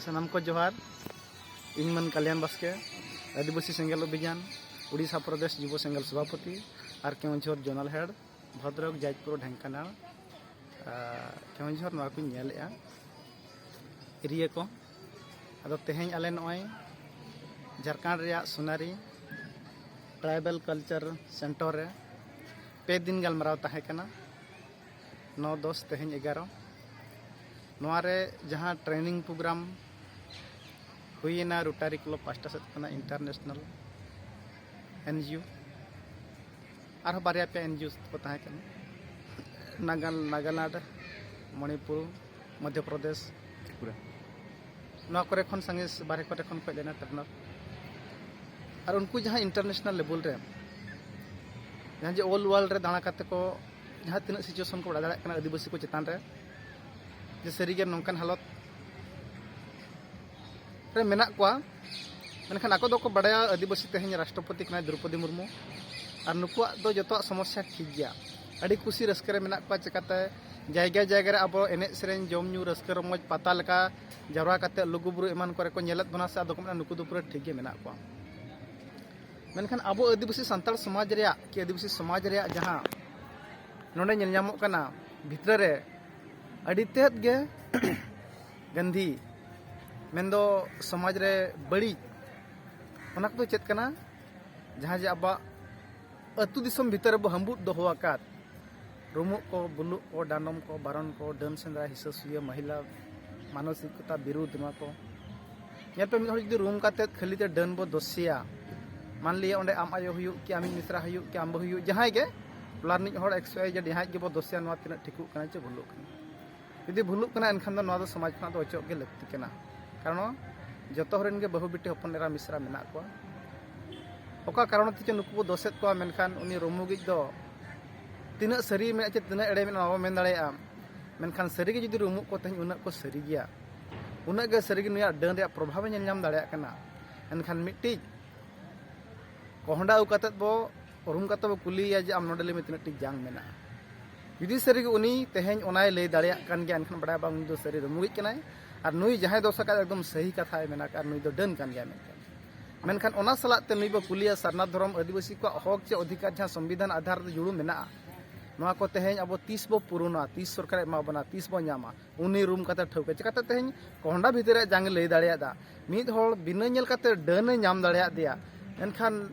सनाम को जोहार इन मन कल्याण बास्के आदिवासी सेंगल अभियान उड़ीसा प्रदेश युव सेंगल सभापति और केवंझर जोनल हेड भद्रक जाजपुर ढेंकानाल केवंझर को एरिया को अदो तेहें आले नॉय झारखंड रे सोनारी ट्राइबल कल्चर सेंटर रे पे दिन गलमाराव ताहे कना 9-10 तेहें 11 नोआरे जहाँ ट्रेनिंग प्रोग्राम हुईना रोटारी क्लब पास्टा से इंटरनेशनल एनजीओ और बारे पे एनजीओ को नागालैंड मणिपुर मध्य प्रदेश त्रिपुरा नोआ करे खन संगे बारे करे खन खज लेना ट्रेनर और उनको जहाँ इंटरनेशनल लेवल रे जहाँ जो ऑल वर्ल्ड रे दाना करते को जहाँ तीन सिचुएशन को बड़ा दाड़ा आदिवासी को चेतान रे जे सरीगे नौकान हालत रे मेना कोआ मेनखान आको दो को बड़ा आदिवासी तेहें राष्ट्रपति कना द्रौपदी मुर्मू और नुकुआ दो जतो समस्या ठीक गया अड़ी खुशी रस्कर मेना कोआ चिकाते जायगा जायगा रे अब एने सेरेन जम न्यू रस्कर मज पता लका जरवा काते लुगुबुरु एमान करे को नेलत बना से आदो को नुकु दो पूरा ठीक गे मेना कोआ मेनखान अब आदिवासी संताल समाज रे कि आदिवासी समाज रे जहां नोडे नेल ᱧᱟᱢᱚᱜ कना भितर रे अड़ी तेद गे गंधी मेंदो समाज रे बड़ी ओना को चेत कना जहां जे अब अतु दिसम भितर अब हम्बुट दोहो आकात रुमु को बुलु को डानम को बारन को डन सेंद्रा हिससुया महिला मानसिकता विरुद्ध मा को या पे मिद जदि रूम काते खाली ते डन बो दोसिया मान लिया ओंडे आम आयो हुयु कि आमी मिश्रा हुयु कि आम हुयु जहां गे प्लानिंग हर एक्सवाई जे जहां गे बो दोसिया नवा तिना ठिकु कना चे भुलु कना यदि भुलु कना एनखान दो नवा दो समाज खना दो अचोक गे लगती कना कारण जतो हरेन गे बहु बिटे हपन एरा मिश्रा मेना को ओका कारण ति चे नुकु दोसेत को मेनखान उनी रोमुगिज दो तिना सरी मे चे तिना एड़े मेना बाबा मेन दाड़ेया मेनखान सरी गे जदि रुमु को तेन उना को सरी गया उना गे सरी गे नुया डन रे प्रभाव नेल नाम दाड़ेया कना एनखान मिट्टी कोहंडा उकातत बो रूम काते बो कुलिया जे आम नोडले में तिना टिक जांग मेना यदि सरी गे उनी तेहें ओनाय ले दाड़ेया कान गे एनखान बड़ा बांग दो सरी रुमुगिज कनाय और नुई जहां दोसा का एकदम सही कथा मेना का नुई दो डन कान गया मेनखान ओना सलाते नुई बो कुलिया सरना धर्म आदिवासी को हक चे अधिकार जहां संविधान आधार जुड़ू मेना नोआ को तेहें अब 30 बो पुरुना 30 सरकार एमा बना 30 बो नामा उनी रूम काते ठौके चिकाते तेहें कोहंडा भीतर जांग ले दाड़ेया दा मिद होड़ बिना नेल काते डन नाम दाड़ेया दिया एनखान